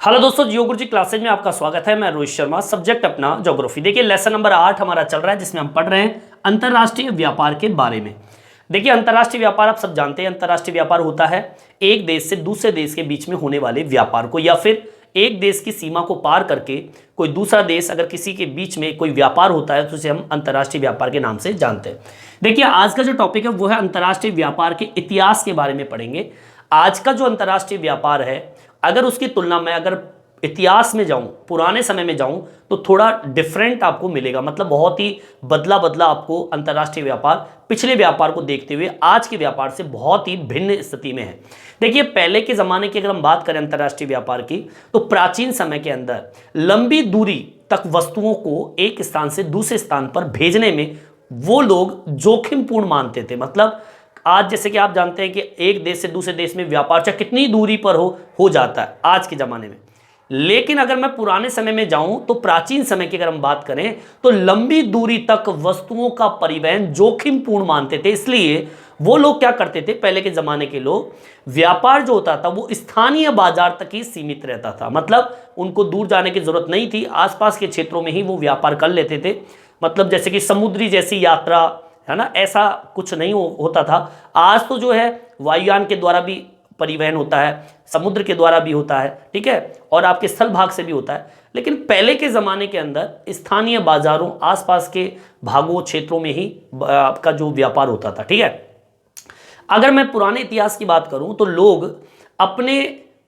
Hello दोस्तों, जियो गुरुजी classes में आपका स्वागत है। मैं रोहित शर्मा, सब्जेक्ट अपना ज्योग्राफी। देखिए लेसन नंबर 8 हमारा चल रहा है, जिसमें हम पढ़ रहे हैं अंतर्राष्ट्रीय व्यापार के बारे में। देखिए अंतर्राष्ट्रीय व्यापार आप सब जानते हैं। अंतर्राष्ट्रीय व्यापार होता है एक देश से दूसरे देश के बीच में होने वाले व्यापार को, या फिर एक देश की सीमा को पार करके कोई दूसरा देश अगर किसी के बीच में कोई व्यापार होता है तो उसे हम अंतर्राष्ट्रीय व्यापार के नाम से जानते हैं। देखिए आज का जो टॉपिक है वो है अंतर्राष्ट्रीय व्यापार के इतिहास के बारे में पढ़ेंगे। आज का जो अंतर्राष्ट्रीय व्यापार है, अगर उसकी तुलना में अगर इतिहास में जाऊं, पुराने समय में जाऊं, तो थोड़ा डिफरेंट आपको मिलेगा। मतलब बहुत ही बदला बदला आपको अंतर्राष्ट्रीय व्यापार पिछले व्यापार को देखते हुए आज के व्यापार से बहुत ही भिन्न स्थिति में है। देखिए पहले के ज़माने की अगर हम बात करें अंतर्राष्ट्रीय व्यापार की, तो प्राचीन समय के अंदर लंबी दूरी तक वस्तुओं को एक स्थान से दूसरे स्थान पर भेजने में वो लोग जोखिमपूर्ण मानते थे। मतलब आज जैसे कि आप जानते हैं कि एक देश से दूसरे देश में व्यापार चाहे कितनी दूरी पर हो जाता है आज के ज़माने में। लेकिन अगर मैं पुराने समय में जाऊं तो प्राचीन समय की अगर हम बात करें तो लंबी दूरी तक वस्तुओं का परिवहन जोखिमपूर्ण मानते थे। इसलिए वो लोग क्या करते थे, पहले के ज़माने के लोग, व्यापार जो होता था वो स्थानीय बाजार तक ही सीमित रहता था। मतलब उनको दूर जाने की ज़रूरत नहीं थी, आसपास के क्षेत्रों में ही वो व्यापार कर लेते थे। मतलब जैसे कि समुद्री जैसी यात्रा है ना, ऐसा कुछ नहीं होता था। आज तो जो है वायुयान के द्वारा भी परिवहन होता है, समुद्र के द्वारा भी होता है, ठीक है, और आपके स्थल भाग से भी होता है। लेकिन पहले के ज़माने के अंदर स्थानीय बाजारों, आसपास के भागों, क्षेत्रों में ही आपका जो व्यापार होता था, ठीक है। अगर मैं पुराने इतिहास की बात करूं तो लोग अपने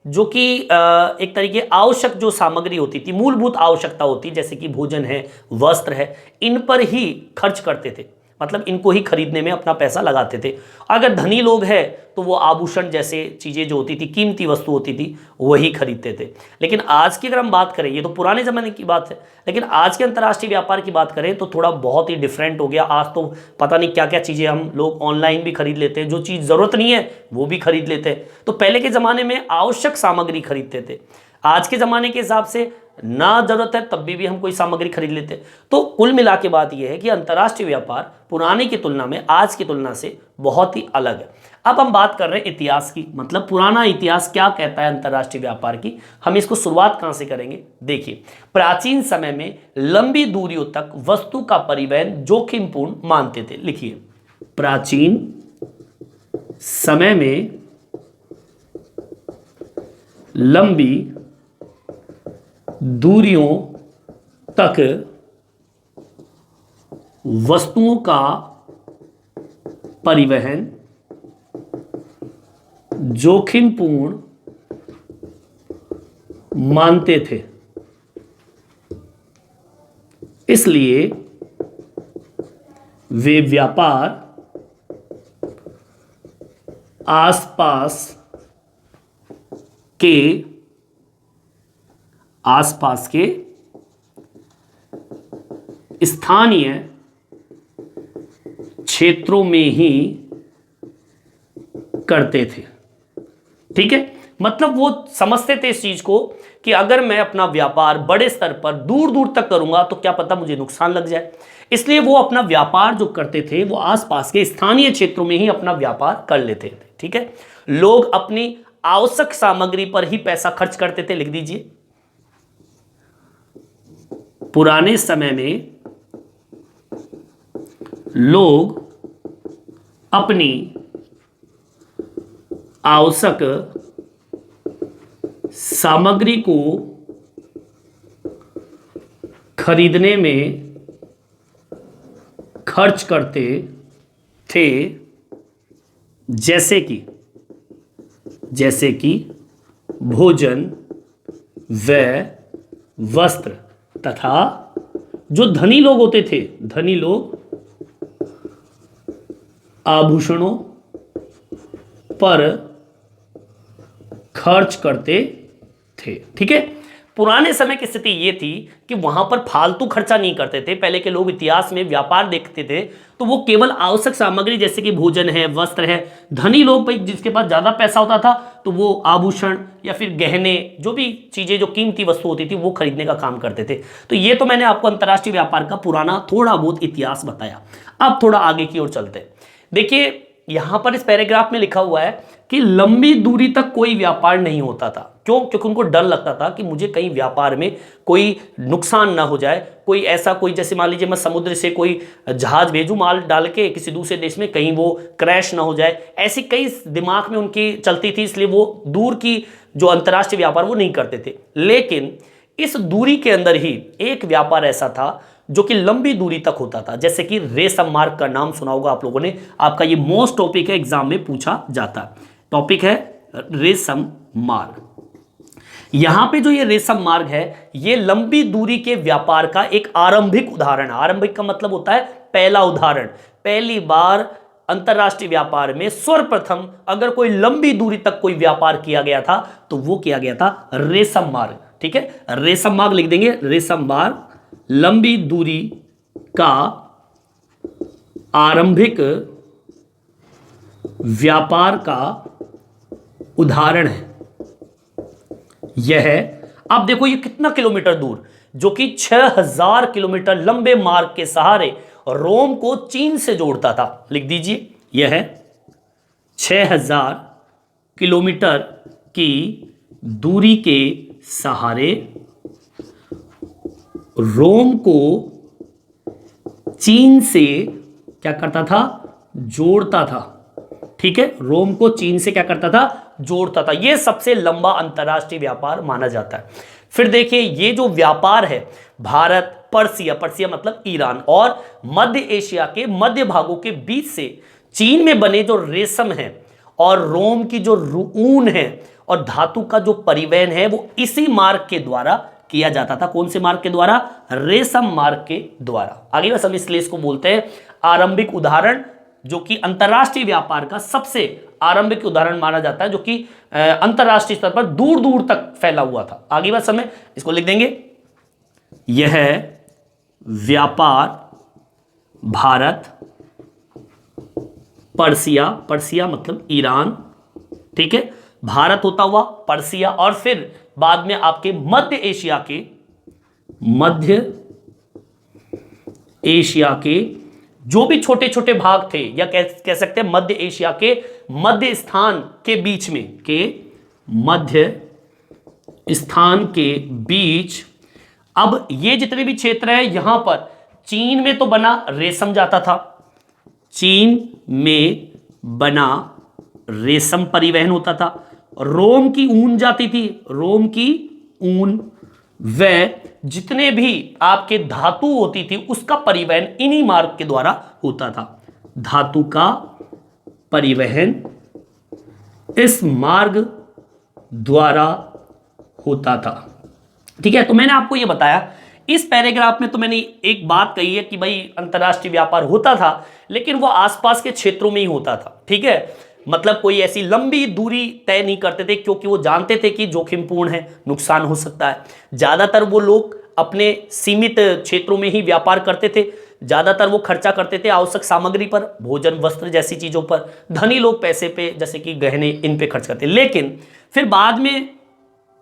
जो कि एक तरीके आवश्यक जो सामग्री होती थी, मूलभूत आवश्यकता होती, जैसे कि भोजन है, वस्त्र है, इन पर ही खर्च करते थे। मतलब इनको ही खरीदने में अपना पैसा लगाते थे। अगर धनी लोग हैं तो वो आभूषण जैसे चीज़ें जो होती थी, कीमती वस्तु होती थी, वही खरीदते थे। लेकिन आज की अगर हम बात करें, ये तो पुराने ज़माने की बात है, लेकिन आज के अंतर्राष्ट्रीय व्यापार की बात करें तो थोड़ा बहुत ही डिफरेंट हो गया। आज तो पता नहीं क्या क्या चीज़ें हम लोग ऑनलाइन भी खरीद लेते हैं, जो चीज़ ज़रूरत नहीं है वो भी खरीद लेते हैं। तो पहले के ज़माने में आवश्यक सामग्री खरीदते थे, आज के ज़माने के हिसाब से ना जरूरत है तब भी हम कोई सामग्री खरीद लेते हैं। तो कुल मिला के बात यह है कि अंतर्राष्ट्रीय व्यापार पुराने की तुलना में आज की तुलना से बहुत ही अलग है। अब हम बात कर रहे हैं इतिहास की, मतलब पुराना इतिहास क्या कहता है अंतर्राष्ट्रीय व्यापार की। हम इसको शुरुआत कहां से करेंगे, देखिए प्राचीन समय में लंबी दूरियों तक वस्तु का परिवहन जोखिमपूर्ण मानते थे। लिखिए, प्राचीन समय में लंबी दूरियों तक वस्तुओं का परिवहन जोखिमपूर्ण मानते थे। इसलिए वे व्यापार आसपास के स्थानीय क्षेत्रों में ही करते थे, ठीक है। मतलब वो समझते थे इस चीज को कि अगर मैं अपना व्यापार बड़े स्तर पर दूर दूर तक करूंगा तो क्या पता मुझे नुकसान लग जाए। इसलिए वो अपना व्यापार जो करते थे वो आसपास के स्थानीय क्षेत्रों में ही अपना व्यापार कर लेते थे, ठीक है। लोग अपनी आवश्यक सामग्री पर ही पैसा खर्च करते थे। लिख दीजिए, पुराने समय में लोग अपनी आवश्यक सामग्री को खरीदने में खर्च करते थे, जैसे कि भोजन व वस्त्र, तथा जो धनी लोग होते थे, धनी लोग आभूषणों पर खर्च करते थे, ठीक है। पुराने समय की स्थिति ये थी कि वहां पर फालतू खर्चा नहीं करते थे। पहले के लोग इतिहास में व्यापार देखते थे तो वो केवल आवश्यक सामग्री जैसे कि भोजन है, वस्त्र है, धनी लोग भाई जिसके पास ज्यादा पैसा होता था तो वो आभूषण या फिर गहने, जो भी चीजें जो कीमती वस्तु होती थी वो खरीदने का काम करते थे। तो ये तो मैंने आपको अंतर्राष्ट्रीय व्यापार का पुराना थोड़ा बहुत इतिहास बताया। अब थोड़ा आगे की ओर चलते हैं। देखिए यहां पर इस पैराग्राफ में लिखा हुआ है कि लंबी दूरी तक कोई व्यापार नहीं होता था। क्यों? क्योंकि उनको डर लगता था कि मुझे कहीं व्यापार में कोई नुकसान ना हो जाए, कोई ऐसा कोई, जैसे मान लीजिए मैं समुद्र से कोई जहाज भेजूं माल डाल के किसी दूसरे देश में, कहीं वो क्रैश ना हो जाए, ऐसी कई दिमाग में उनकी चलती थी, इसलिए वो दूर की जो अंतर्राष्ट्रीय व्यापार वो नहीं करते थे। लेकिन इस दूरी के अंदर ही एक व्यापार ऐसा था जो कि लंबी दूरी तक होता था, जैसे कि रेशम मार्ग का नाम सुना होगा आप लोगों ने, आपका ये मोस्ट टॉपिक है, एग्जाम में पूछा जाता है। टॉपिक है रेशम मार्ग। यहां पे जो ये रेशम मार्ग है, ये लंबी दूरी के व्यापार का एक आरंभिक उदाहरण है। आरंभिक का मतलब होता है पहला उदाहरण, पहली बार अंतरराष्ट्रीय व्यापार में सर्वप्रथम अगर कोई लंबी दूरी तक कोई व्यापार किया गया था तो वो किया गया था रेशम मार्ग। ठीक है, रेशम मार्ग लिख देंगे, रेशम मार्ग लंबी दूरी का आरंभिक व्यापार का उदाहरण है यह। अब देखो ये कितना किलोमीटर दूर, जो कि 6000 किलोमीटर लंबे मार्ग के सहारे रोम को चीन से जोड़ता था। लिख दीजिए, यह 6000 किलोमीटर की दूरी के सहारे रोम को चीन से क्या करता था? जोड़ता था। ठीक है, रोम को चीन से क्या करता था? जोड़ता था। यह सबसे लंबा अंतरराष्ट्रीय व्यापार माना जाता है। फिर देखिए, ये जो व्यापार है भारत, पर्सिया, पर्सिया मतलब ईरान, और मध्य एशिया के मध्य भागों के बीच से चीन में बने जो रेशम है और रोम की जो ऊन है और धातु का जो परिवहन है, वो इसी मार्ग के द्वारा किया जाता था। कौन से मार्ग के द्वारा? रेशम मार्ग के द्वारा। आगे बस हम इसलिए इसको बोलते हैं आरंभिक उदाहरण, जो कि अंतरराष्ट्रीय व्यापार का सबसे आरंभिक उदाहरण माना जाता है, जो कि अंतरराष्ट्रीय स्तर पर दूर दूर तक फैला हुआ था। आगे बस हमें इसको लिख देंगे, यह व्यापार भारत, पर्सिया, पर्सिया मतलब ईरान, ठीक है, भारत होता हुआ पर्सिया, और फिर बाद में आपके मध्य एशिया के जो भी छोटे छोटे भाग थे, या कह सकते हैं मध्य एशिया के मध्य स्थान के बीच में, के मध्य स्थान के बीच। अब ये जितने भी क्षेत्र है, यहां पर चीन में तो बना रेशम जाता था, चीन में बना रेशम परिवहन होता था, रोम की ऊन जाती थी, रोम की ऊन, व जितने भी आपके धातु होती थी उसका परिवहन इन्हीं मार्ग के द्वारा होता था। धातु का परिवहन इस मार्ग द्वारा होता था। ठीक है, तो मैंने आपको यह बताया इस पैराग्राफ में, तो मैंने एक बात कही है कि भाई अंतरराष्ट्रीय व्यापार होता था, लेकिन वो आसपास के क्षेत्रों में ही होता था। ठीक है, मतलब कोई ऐसी लंबी दूरी तय नहीं करते थे, क्योंकि वो जानते थे कि जोखिमपूर्ण है, नुकसान हो सकता है। ज्यादातर वो लोग अपने सीमित क्षेत्रों में ही व्यापार करते थे, ज्यादातर वो खर्चा करते थे आवश्यक सामग्री पर, भोजन, वस्त्र जैसी चीजों पर। धनी लोग पैसे पे, जैसे कि गहने, इन पे खर्च करते। लेकिन फिर बाद में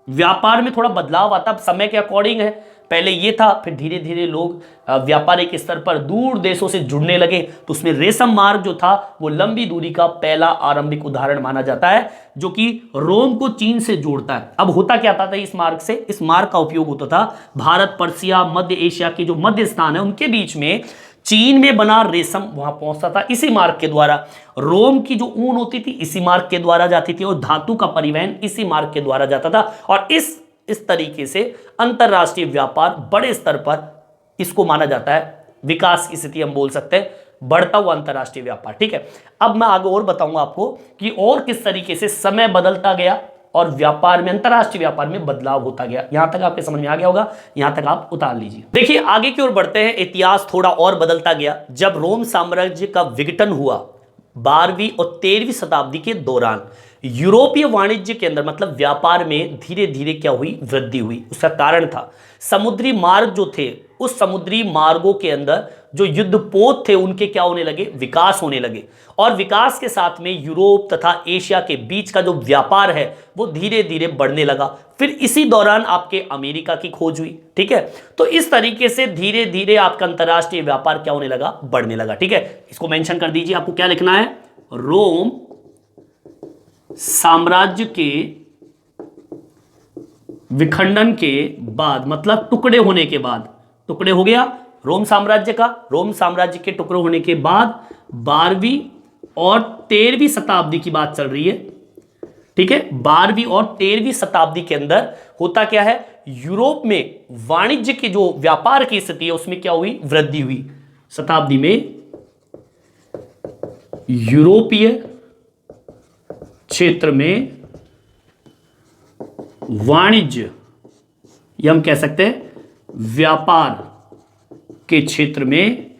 व्यापार में थोड़ा बदलाव आता, समय के अकॉर्डिंग है। पहले ये था, फिर धीरे धीरे लोग व्यापारिक स्तर पर दूर देशों से जुड़ने लगे, तो उसमें रेशम मार्ग जो था वो लंबी दूरी का पहला आरंभिक उदाहरण माना जाता है, जो कि रोम को चीन से जोड़ता है। अब होता क्या था इस मार्ग से? इस मार्ग का उपयोग होता था भारत, पर्सिया, मध्य एशिया के जो मध्य स्थान है उनके बीच में चीन में बना रेशम वहां पहुंचता था इसी मार्ग के द्वारा। रोम की जो ऊन होती थी इसी मार्ग के द्वारा जाती थी, और धातु का परिवहन इसी मार्ग के द्वारा जाता था। और इस तरीके से अंतरराष्ट्रीय व्यापार बड़े स्तर पर इसको माना जाता है विकास की स्थिति, हम बोल सकते हैं बढ़ता हुआ अंतरराष्ट्रीय व्यापार। ठीक है, अब मैं आगे और बताऊंगा आपको कि और किस तरीके से समय बदलता गया और व्यापार में, अंतरराष्ट्रीय व्यापार में बदलाव होता गया। यहां तक आपके समझ में आ गया होगा, यहां तक आप उतार लीजिए। देखिए आगे की ओर बढ़ते हैं। इतिहास थोड़ा और बदलता गया जब रोम साम्राज्य का विघटन हुआ 12वीं और 13वीं शताब्दी के दौरान। यूरोपीय वाणिज्य के अंदर, मतलब व्यापार में धीरे धीरे क्या हुई? वृद्धि हुई। उसका कारण था समुद्री मार्ग जो थे, उस समुद्री मार्गों के अंदर जो युद्धपोत थे उनके क्या होने लगे? विकास होने लगे। और विकास के साथ में यूरोप तथा एशिया के बीच का जो व्यापार है वो धीरे धीरे बढ़ने लगा। फिर इसी दौरान आपके अमेरिका की खोज हुई। ठीक है, तो इस तरीके से धीरे धीरे आपका अंतरराष्ट्रीय व्यापार क्या होने लगा? बढ़ने लगा। ठीक है, इसको मेंशन कर दीजिए, आपको क्या लिखना है? रोम साम्राज्य के विखंडन के बाद, मतलब टुकड़े होने के बाद, टुकड़े हो गया रोम साम्राज्य का, रोम साम्राज्य के टुकड़े होने के बाद 12वीं और 13वीं शताब्दी की बात चल रही है, ठीक है। 12वीं और 13वीं शताब्दी के अंदर होता क्या है, यूरोप में वाणिज्य की जो व्यापार की स्थिति है उसमें क्या हुई, वृद्धि हुई। शताब्दी में यूरोपीय क्षेत्र में वाणिज्य, या हम कह सकते हैं व्यापार के क्षेत्र में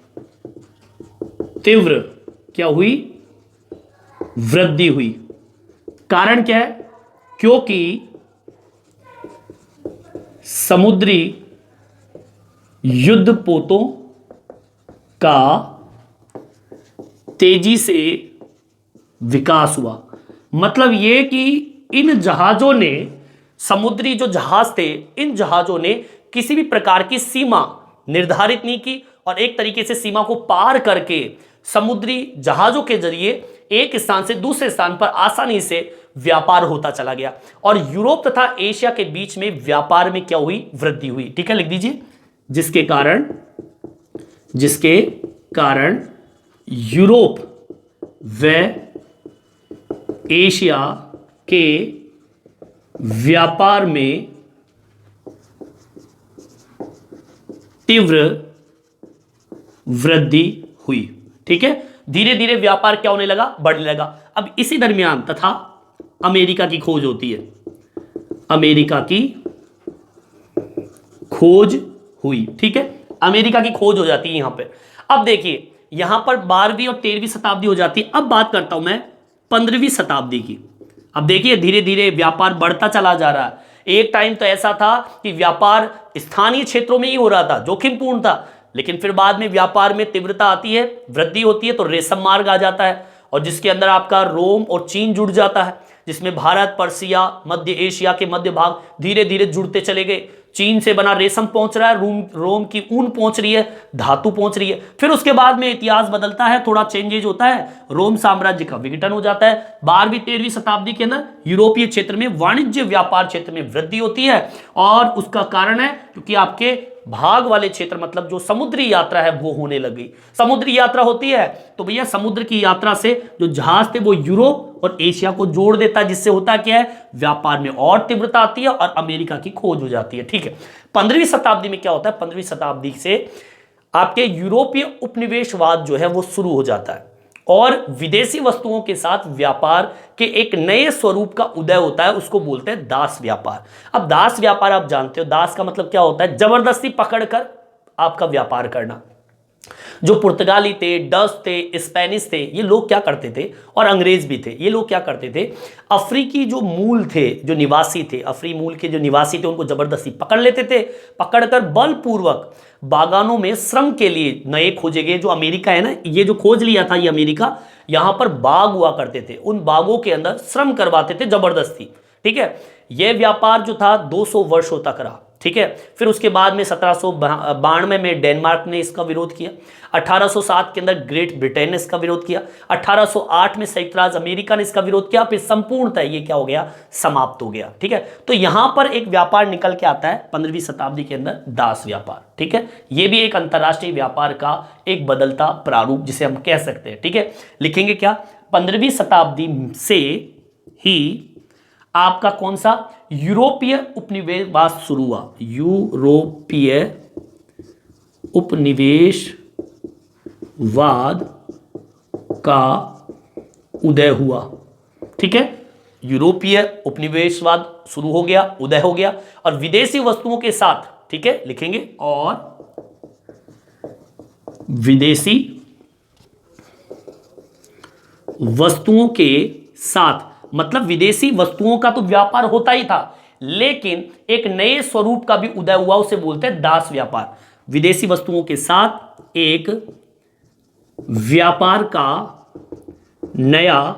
तीव्र क्या हुई, वृद्धि हुई। कारण क्या है, क्योंकि समुद्री युद्धपोतों का तेजी से विकास हुआ। मतलब यह कि इन जहाजों ने, समुद्री जो जहाज थे, इन जहाजों ने किसी भी प्रकार की सीमा निर्धारित नहीं की और एक तरीके से सीमा को पार करके समुद्री जहाजों के जरिए एक स्थान से दूसरे स्थान पर आसानी से व्यापार होता चला गया और यूरोप तथा एशिया के बीच में व्यापार में क्या हुई, वृद्धि हुई। ठीक है, लिख दीजिए, जिसके कारण यूरोप व एशिया के व्यापार में तीव्र वृद्धि हुई। ठीक है, धीरे धीरे व्यापार क्या होने लगा, बढ़ने लगा। अब इसी दरमियान तथा अमेरिका की खोज होती है, अमेरिका की खोज हुई। ठीक है, अमेरिका की खोज हो जाती है यहां पे। अब देखिए, यहां पर 12वीं और 13वीं शताब्दी हो जाती है। अब बात करता हूं मैं 15वीं शताब्दी की। अब देखिए, धीरे धीरे व्यापार बढ़ता चला जा रहा है। एक टाइम तो ऐसा था कि व्यापार स्थानीय क्षेत्रों में ही हो रहा था, जोखिमपूर्ण था, लेकिन फिर बाद में व्यापार में तीव्रता आती है, वृद्धि होती है, तो रेशम मार्ग आ जाता है और जिसके अंदर आपका रोम और चीन जुड़ जाता है, जिसमें भारत, पर्सिया, मध्य एशिया के मध्य भाग धीरे धीरे जुड़ते चले गए। चीन से बना रेशम पहुंच रहा है, रोम की ऊन पहुंच रही है, धातु पहुंच रही है। फिर उसके बाद में इतिहास बदलता है, थोड़ा चेंजेज होता है, रोम साम्राज्य का विघटन हो जाता है। 12वीं 13वीं शताब्दी के अंदर यूरोपीय क्षेत्र में वाणिज्य व्यापार क्षेत्र में वृद्धि होती है और उसका कारण है क्योंकि आपके भाग वाले क्षेत्र, मतलब जो समुद्री यात्रा है वो होने लग गई। समुद्री यात्रा होती है तो भैया समुद्र की यात्रा से जो जहाज थे वो यूरोप और एशिया को जोड़ देता है, जिससे होता क्या है, व्यापार में और तीव्रता आती है और अमेरिका की खोज हो जाती है। ठीक है, 15वीं शताब्दी में क्या होता है, 15वीं शताब्दी से आपके यूरोपीय उपनिवेशवाद जो है वो शुरू हो जाता है और विदेशी वस्तुओं के साथ व्यापार के एक नए स्वरूप का उदय होता है, उसको बोलते हैं दास व्यापार। अब दास व्यापार आप जानते हो, दास का मतलब क्या होता है, जबरदस्ती पकड़कर आपका व्यापार करना। जो पुर्तगाली थे, डच थे, स्पेनिश थे, ये लोग क्या करते थे, और अंग्रेज भी थे, ये लोग क्या करते थे, अफ्रीकी जो मूल थे, जो निवासी थे, अफ्रीकी मूल के जो निवासी थे, उनको जबरदस्ती पकड़ लेते थे, पकड़कर बलपूर्वक बागानों में श्रम के लिए नए खोजे गए, जो अमेरिका है ना, ये जो खोज लिया था ये अमेरिका, यहां पर बाग हुआ करते थे, उन बागों के अंदर श्रम करवाते थे जबरदस्ती। ठीक है, यह व्यापार जो था 200 वर्षों तक रहा। ठीक है, फिर उसके बाद में 1792 में डेनमार्क ने इसका विरोध किया, 1807 के अंदर ग्रेट ब्रिटेन ने इसका विरोध किया, 1808 में संयुक्त राज्य अमेरिका ने इसका विरोध किया, फिर संपूर्णतः ये क्या हो गया, समाप्त हो गया। ठीक है, तो यहां पर एक व्यापार निकल के आता है 15वीं शताब्दी के अंदर, दास व्यापार। ठीक है, ये भी एक अंतरराष्ट्रीय व्यापार का एक बदलता प्रारूप जिसे हम कह सकते हैं। ठीक है, लिखेंगे क्या, 15वीं शताब्दी से ही आपका कौन सा यूरोपीय उपनिवेशवाद शुरू हुआ, यूरोपीय उपनिवेशवाद का उदय हुआ। ठीक है, यूरोपीय उपनिवेशवाद शुरू हो गया, उदय हो गया और विदेशी वस्तुओं के साथ, ठीक है, लिखेंगे, और विदेशी वस्तुओं के साथ, मतलब विदेशी वस्तुओं का तो व्यापार होता ही था, लेकिन एक नए स्वरूप का भी उदय हुआ, उसे बोलते हैं दास व्यापार। विदेशी वस्तुओं के साथ एक व्यापार का नया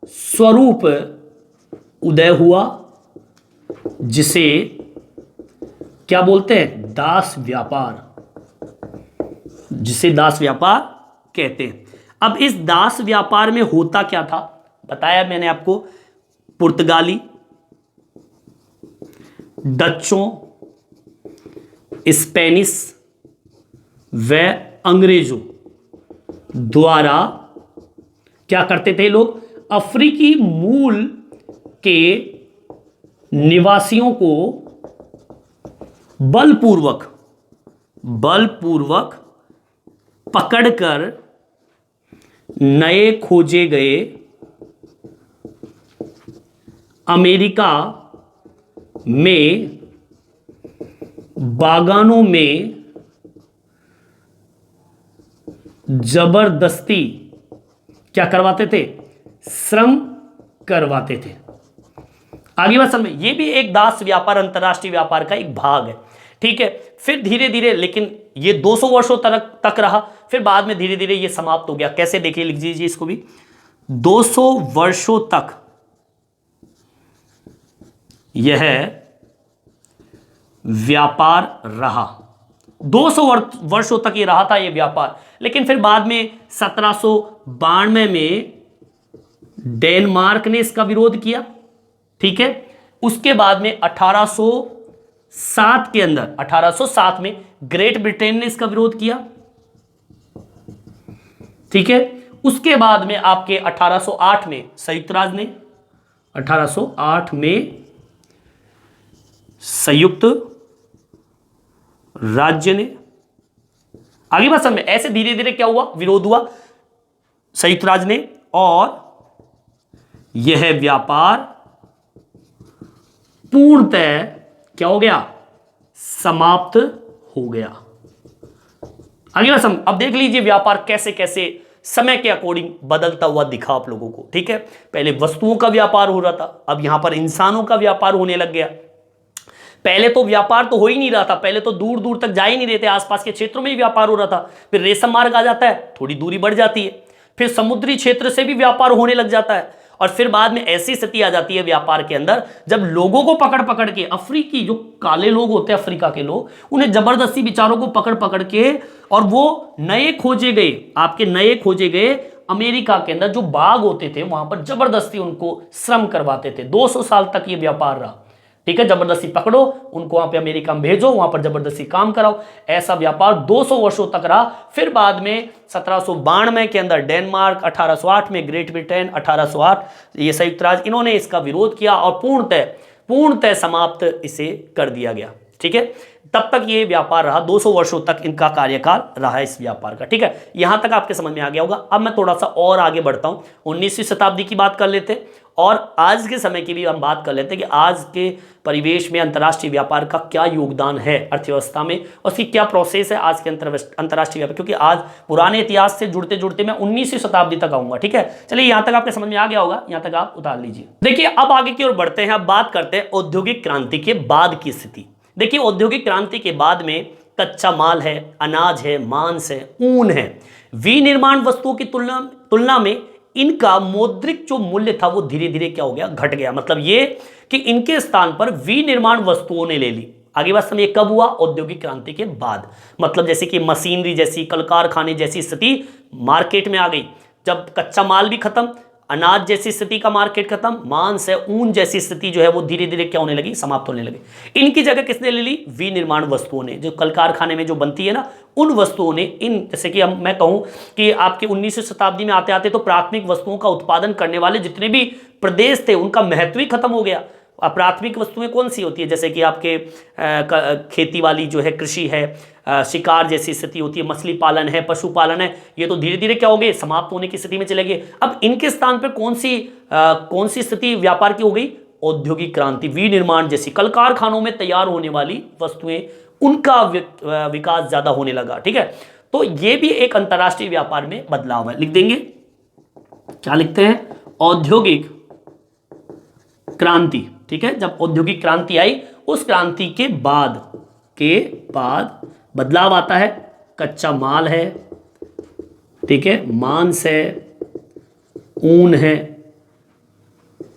स्वरूप उदय हुआ, जिसे क्या बोलते हैं, दास व्यापार, जिसे दास व्यापार कहते हैं। अब इस दास व्यापार में होता क्या था, बताया मैंने आपको, पुर्तगाली, डच्चों, स्पेनिश व अंग्रेजों द्वारा क्या करते थे लोग, अफ्रीकी मूल के निवासियों को बलपूर्वक पकड़कर नए खोजे गए अमेरिका में बागानों में जबरदस्ती क्या करवाते थे, श्रम करवाते थे। आगे बात समझ में, ये भी एक दास व्यापार अंतरराष्ट्रीय व्यापार का एक भाग है, ठीक है। फिर धीरे धीरे, लेकिन ये 200 वर्षों तक रहा, फिर बाद में धीरे धीरे ये समाप्त हो गया। कैसे, देखिए लिख दीजिए इसको भी, 200 वर्षों तक यह व्यापार रहा, 200 वर्षों तक ये रहा था ये व्यापार। लेकिन फिर बाद में 1792 में डेनमार्क ने इसका विरोध किया, ठीक है। उसके बाद में 1807 में ग्रेट ब्रिटेन ने इसका विरोध किया, ठीक है। उसके बाद में आपके 1808 में संयुक्त राज्य ने, 1808 में संयुक्त राज्य ने, आगे बात समझ में, ऐसे धीरे धीरे क्या हुआ, विरोध हुआ संयुक्त राज्य ने, और यह व्यापार पूर्णतः क्या हो गया, समाप्त हो गया। आगे बात समझ, अब देख लीजिए व्यापार कैसे कैसे समय के अकॉर्डिंग बदलता हुआ दिखा आप लोगों को, ठीक है। पहले वस्तुओं का व्यापार हो रहा था, अब यहां पर इंसानों का व्यापार होने लग गया। पहले तो व्यापार तो हो ही नहीं रहा था, पहले तो दूर दूर तक जा ही नहीं रहे थे, आसपास के क्षेत्रों में ही व्यापार हो रहा था। फिर रेशम मार्ग आ जाता है, थोड़ी दूरी बढ़ जाती है, फिर समुद्री क्षेत्र से भी व्यापार होने लग जाता है, और फिर बाद में ऐसी स्थिति आ जाती है व्यापार के अंदर, जब लोगों को पकड़ पकड़ के, अफ्रीकी जो काले लोग होते हैं, अफ्रीका के लोग, उन्हें जबरदस्ती बेचारों को पकड़ पकड़ के, और वो नए खोजे गए अमेरिका के अंदर जो बाग होते थे, वहां पर जबरदस्ती उनको श्रम करवाते थे। 200 साल तक ये व्यापार रहा, ठीक है। जबरदस्ती पकड़ो उनको, वहां पे अमेरिका में भेजो, वहां पर जबरदस्ती काम कराओ, ऐसा व्यापार 200 वर्षों तक रहा। फिर बाद में 1792 के अंदर डेनमार्क, 1808 में ग्रेट ब्रिटेन, 1808 ये संयुक्त राज्य, इन्होंने इसका विरोध किया और पूर्णतः समाप्त इसे कर दिया गया, ठीक है। तब तक ये व्यापार रहा, 200 वर्षों तक इनका कार्यकाल रहा इस व्यापार का, ठीक है। यहां तक आपके समझ में आ गया होगा। अब मैं थोड़ा सा और आगे बढ़ता हूं, 19वीं शताब्दी की बात कर लेते हैं, और आज के समय की भी हम बात कर लेते हैं कि आज के परिवेश में अंतर्राष्ट्रीय व्यापार का क्या योगदान है अर्थव्यवस्था में, और उसकी क्या प्रोसेस है आज के अंतर्राष्ट्रीय व्यापार। क्योंकि आज पुराने इतिहास से जुड़ते जुड़ते मैं 19वीं शताब्दी तक आऊंगा, ठीक है। चलिए यहां तक आपके समझ में आ गया होगा, यहां तक आप उतार लीजिए। देखिए अब आगे की ओर बढ़ते हैं, अब बात करते हैं औद्योगिक क्रांति के बाद की स्थिति। देखिए औद्योगिक क्रांति के बाद में कच्चा माल है, अनाज है, मांस है, ऊन है, विनिर्माण वस्तुओं की तुलना में इनका मौद्रिक जो मूल्य था वो धीरे धीरे क्या हो गया, घट गया। मतलब ये कि इनके स्थान पर विनिर्माण वस्तुओं ने ले ली। आगे बात समझिए, कब हुआ, औद्योगिक क्रांति के बाद। मतलब जैसे कि मशीनरी जैसी, कल कारखाने जैसी स्थिति मार्केट में आ गई, जब कच्चा माल भी खत्म, अनाज जैसी स्थिति का मार्केट खत्म, मांस है, ऊन जैसी स्थिति जो है वो धीरे धीरे क्या होने लगी, समाप्त होने लगी। इनकी जगह किसने ले ली, विनिर्माण वस्तुओं ने, जो कल कारखाने में जो बनती है ना, उन वस्तुओं ने, इन जैसे कि हम मैं कहूं कि आपके 19वीं शताब्दी में आते आते तो प्राथमिक वस्तुओं का उत्पादन करने वाले जितने भी प्रदेश थे उनका महत्व ही खत्म हो गया। प्राथमिक वस्तुएं कौन सी होती है, जैसे कि आपके खेती वाली जो है, कृषि है, शिकार जैसी स्थिति होती है, मछली पालन है, पशुपालन है, ये तो धीरे धीरे क्या हो गए, समाप्त होने की स्थिति में चले गए। अब इनके स्थान पर कौन सी स्थिति व्यापार की हो गई, औद्योगिक क्रांति, विनिर्माण जैसी, कल कारखानों में तैयार होने वाली वस्तुएं, उनका विकास ज्यादा होने लगा, ठीक है। तो ये भी एक अंतरराष्ट्रीय व्यापार में बदलाव है। लिख देंगे, क्या लिखते हैं, औद्योगिक क्रांति, ठीक है। जब औद्योगिक क्रांति आई, उस क्रांति के बाद बदलाव आता है, कच्चा माल है, ठीक है, मांस है, ऊन है,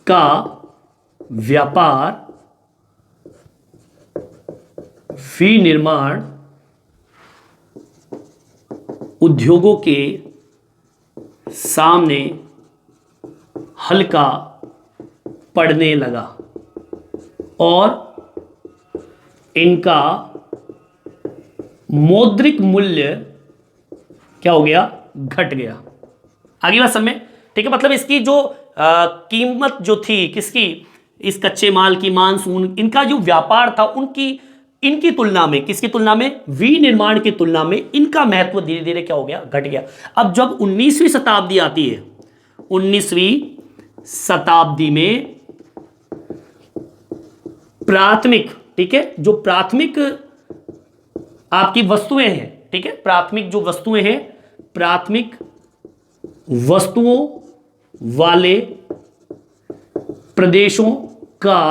का व्यापार विनिर्माण उद्योगों के सामने हल्का पड़ने लगा और इनका मौद्रिक मूल्य क्या हो गया, घट गया। आगे बात समझ में, ठीक है। मतलब इसकी जो कीमत जो थी किसकी, इस कच्चे माल की, मांस, ऊन, इनका जो व्यापार था इनकी तुलना में, किसकी तुलना में, विनिर्माण की तुलना में इनका महत्व धीरे धीरे क्या हो गया, घट गया। अब जब 19वीं शताब्दी आती है, 19वीं शताब्दी में प्राथमिक, ठीक है, जो प्राथमिक आपकी वस्तुएं हैं, ठीक है, प्राथमिक जो वस्तुएं हैं, प्राथमिक वस्तुओं वाले प्रदेशों का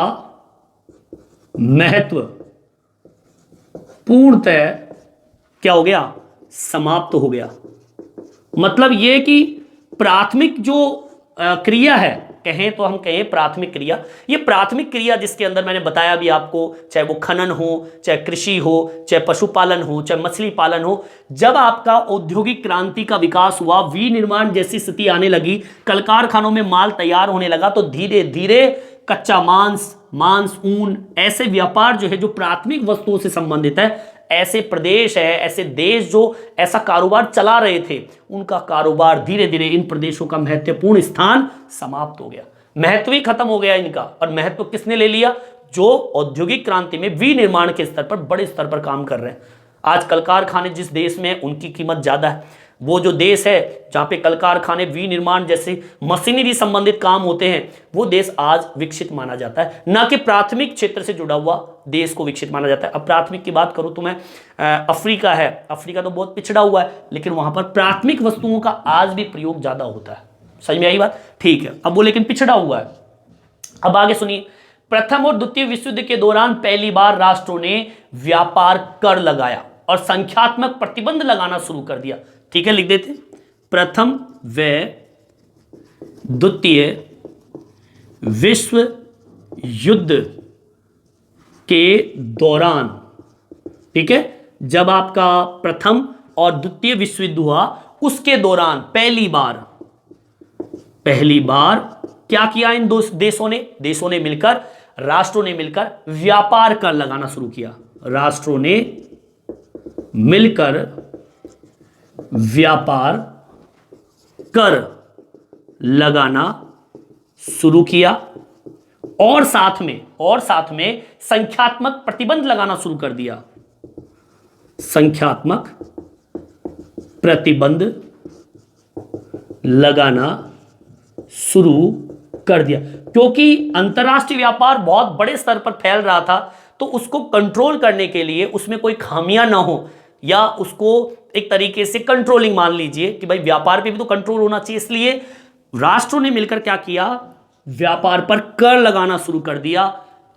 महत्व पूर्णतः क्या हो गया, समाप्त हो गया। मतलब यह कि प्राथमिक जो क्रिया है, कहें तो हम कहें प्राथमिक क्रिया, ये प्राथमिक क्रिया जिसके अंदर मैंने बताया भी आपको, चाहे वो खनन हो, चाहे कृषि हो, चाहे पशुपालन हो, चाहे मछली पालन हो, जब आपका औद्योगिक क्रांति का विकास हुआ, विनिर्माण जैसी स्थिति आने लगी, कल कारखानों में माल तैयार होने लगा, तो धीरे धीरे कच्चा मांस, ऊन, ऐसे व्यापार जो है, जो प्राथमिक वस्तुओं से संबंधित है, ऐसे प्रदेश है, ऐसे देश जो ऐसा कारोबार चला रहे थे, उनका कारोबार धीरे धीरे इन प्रदेशों का महत्वपूर्ण स्थान समाप्त हो गया, महत्व ही खत्म हो गया इनका। और महत्व किसने ले लिया, जो औद्योगिक क्रांति में विनिर्माण के स्तर पर, बड़े स्तर पर काम कर रहे हैं। आज कल कारखाने जिस देश में, उनकी कीमत ज्यादा है। वो जो देश है जहां पे कल कारखाने, विनिर्माण जैसे मशीनरी संबंधित काम होते हैं, वो देश आज विकसित माना जाता है, ना कि प्राथमिक क्षेत्र से जुड़ा हुआ देश को विकसित माना जाता है। अब प्राथमिक की बात करूं तो मैं अफ्रीका है, अफ्रीका तो बहुत पिछड़ा हुआ है, लेकिन वहां पर प्राथमिक वस्तुओं का आज भी प्रयोग ज्यादा होता है। समझ में आई बात, ठीक है। अब वो लेकिन पिछड़ा हुआ है। अब आगे सुनिए, प्रथम और द्वितीय विश्व युद्ध के दौरान पहली बार राष्ट्रों ने व्यापार कर लगाया और संख्यात्मक प्रतिबंध लगाना शुरू कर दिया। ठीक है, लिख देते, प्रथम व द्वितीय विश्व युद्ध के दौरान, ठीक है, जब आपका प्रथम और द्वितीय विश्व युद्ध हुआ, उसके दौरान पहली बार क्या किया इन दो देशों ने मिलकर, राष्ट्रों ने मिलकर व्यापार कर लगाना शुरू किया। राष्ट्रों ने मिलकर व्यापार कर लगाना शुरू किया और साथ में संख्यात्मक प्रतिबंध लगाना शुरू कर दिया। संख्यात्मक प्रतिबंध लगाना शुरू कर दिया, क्योंकि अंतरराष्ट्रीय व्यापार बहुत बड़े स्तर पर फैल रहा था, तो उसको कंट्रोल करने के लिए, उसमें कोई खामियां ना हो, या उसको एक तरीके से कंट्रोलिंग मान लीजिए कि भाई व्यापार पे भी तो कंट्रोल होना चाहिए, इसलिए राष्ट्रों ने मिलकर क्या किया, व्यापार पर कर लगाना शुरू कर दिया,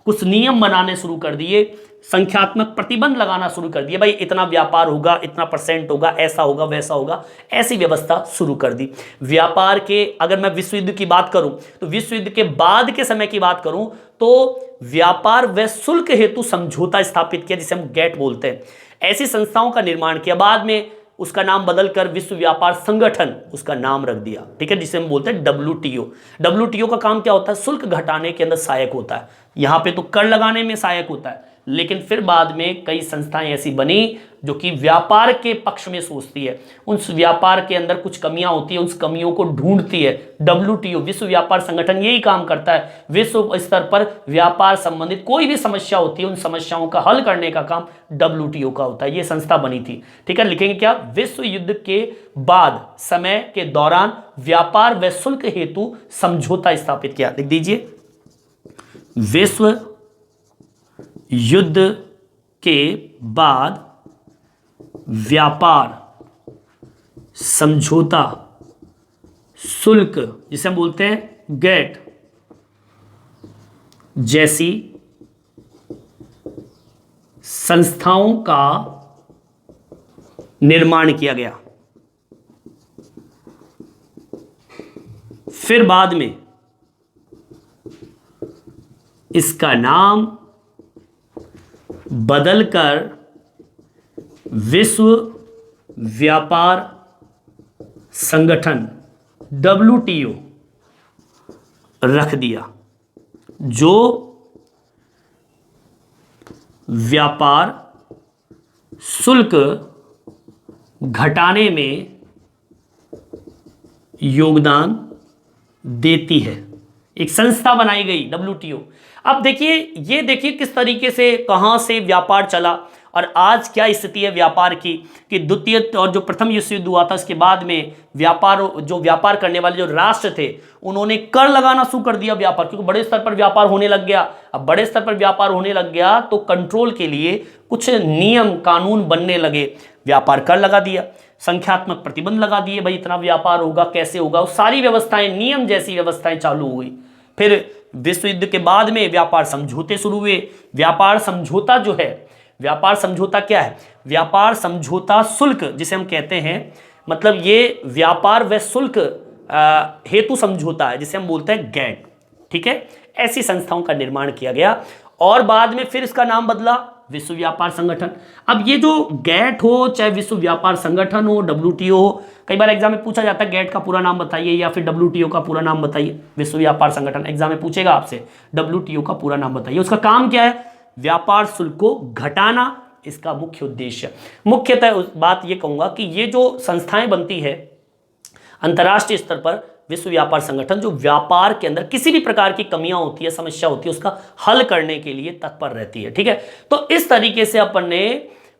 कुछ नियम बनाने शुरू कर दिए, संख्यात्मक प्रतिबंध लगाना शुरू कर दिया। भाई इतना व्यापार होगा, इतना % होगा, ऐसा होगा, वैसा होगा, ऐसी व्यवस्था शुरू कर दी। व्यापार के, अगर मैं विश्व युद्ध की बात करूं, तो विश्व युद्ध के बाद के समय की बात करूं, तो व्यापार व शुल्क हेतु समझौता स्थापित किया, जिसे हम गेट बोलते हैं। ऐसी संस्थाओं का निर्माण किया, बाद में उसका नाम बदलकर विश्व व्यापार संगठन उसका नाम रख दिया, ठीक है, जिसे हम बोलते हैं WTO। WTO का काम क्या होता है, शुल्क घटाने के अंदर सहायक होता है। यहां पे तो कर लगाने में सहायक होता है, लेकिन फिर बाद में कई संस्थाएं ऐसी बनी जो कि व्यापार के पक्ष में सोचती है, उस व्यापार के अंदर कुछ कमियां होती है, उस कमियों को ढूंढती है। WTO विश्व व्यापार संगठन यही काम करता है, विश्व स्तर पर व्यापार संबंधित कोई भी समस्या होती है, उन समस्याओं का हल करने का काम WTO का होता है। ये संस्था बनी थी, ठीक है। लिखेंगे क्या, विश्व युद्ध के बाद समय के दौरान व्यापार व शुल्क हेतु समझौता स्थापित किया। लिख दीजिए, विश्व युद्ध के बाद व्यापार समझौता शुल्क, जिसे हम बोलते हैं गेट, जैसी संस्थाओं का निर्माण किया गया। फिर बाद में इसका नाम बदलकर विश्व व्यापार संगठन WTO रख दिया, जो व्यापार शुल्क घटाने में योगदान देती है। एक संस्था बनाई गई WTO। अब देखिए, ये देखिए किस तरीके से, कहां से व्यापार चला और आज क्या स्थिति है व्यापार की, कि द्वितीय और जो प्रथम विश्व युद्ध हुआ था उसके बाद में व्यापार करने वाले जो राष्ट्र थे उन्होंने कर लगाना शुरू कर दिया व्यापार, क्योंकि बड़े स्तर पर व्यापार होने लग गया। अब बड़े स्तर पर व्यापार होने लग गया तो कंट्रोल के लिए कुछ नियम कानून बनने लगे, व्यापार कर लगा दिया, संख्यात्मक प्रतिबंध लगा दिए, भाई इतना व्यापार होगा, कैसे होगा, वो सारी व्यवस्थाएं, नियम जैसी व्यवस्थाएं चालू हो गई। फिर विश्व युद्ध के बाद में व्यापार समझौते शुरू हुए। व्यापार समझौता जो है, व्यापार समझौता क्या है? व्यापार समझौता शुल्क जिसे हम कहते हैं, मतलब ये व्यापार व शुल्क हेतु समझौता है जिसे हम बोलते हैं गैट। ठीक है, ऐसी संस्थाओं का निर्माण किया गया और बाद में फिर इसका नाम बदला विश्व व्यापार संगठन। अब ये जो गैट हो, चाहे विश्व व्यापार संगठन हो, WTO हो, कई बार एग्जाम में पूछा जाता है गैट का पूरा नाम बताइए या फिर WTO का पूरा नाम बताइए। विश्व व्यापार संगठन एग्जाम में पूछेगा आपसे, WTO का पूरा नाम बताइए। उसका काम क्या है? व्यापार शुल्क को घटाना इसका मुख्य उद्देश्य। मुख्यतः बात ये कहूंगा कि ये जो संस्थाएं बनती है अंतर्राष्ट्रीय स्तर पर, विश्व व्यापार संगठन जो व्यापार के अंदर किसी भी प्रकार की कमियां होती है, समस्या होती है, उसका हल करने के लिए तत्पर रहती है। ठीक है, तो इस तरीके से अपन ने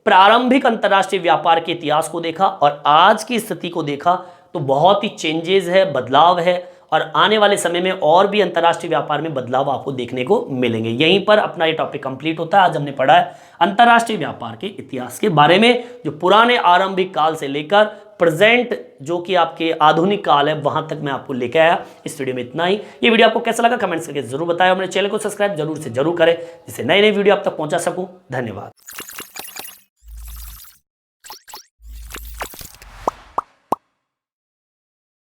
प्रारंभिक अंतर्राष्ट्रीय व्यापार के इतिहास को देखा और आज की स्थिति को देखा, तो बहुत ही चेंजेस है, बदलाव है और आने वाले समय में और भी अंतर्राष्ट्रीय व्यापार में बदलाव आपको देखने को मिलेंगे। यहीं पर अपना ये टॉपिक कंप्लीट होता है। आज हमने पढ़ा है अंतर्राष्ट्रीय व्यापार के इतिहास के बारे में, जो पुराने आरंभिक काल से लेकर प्रेजेंट जो कि आपके आधुनिक काल है वहां तक मैं आपको लेकर आया। इस वीडियो में इतना ही। ये वीडियो आपको कैसा लगा कमेंट्स करके जरूर बताएं। मेरे चैनल को सब्सक्राइब जरूर से जरूर करें जिससे नए नए वीडियो आप तक पहुंचा सकूं। धन्यवाद।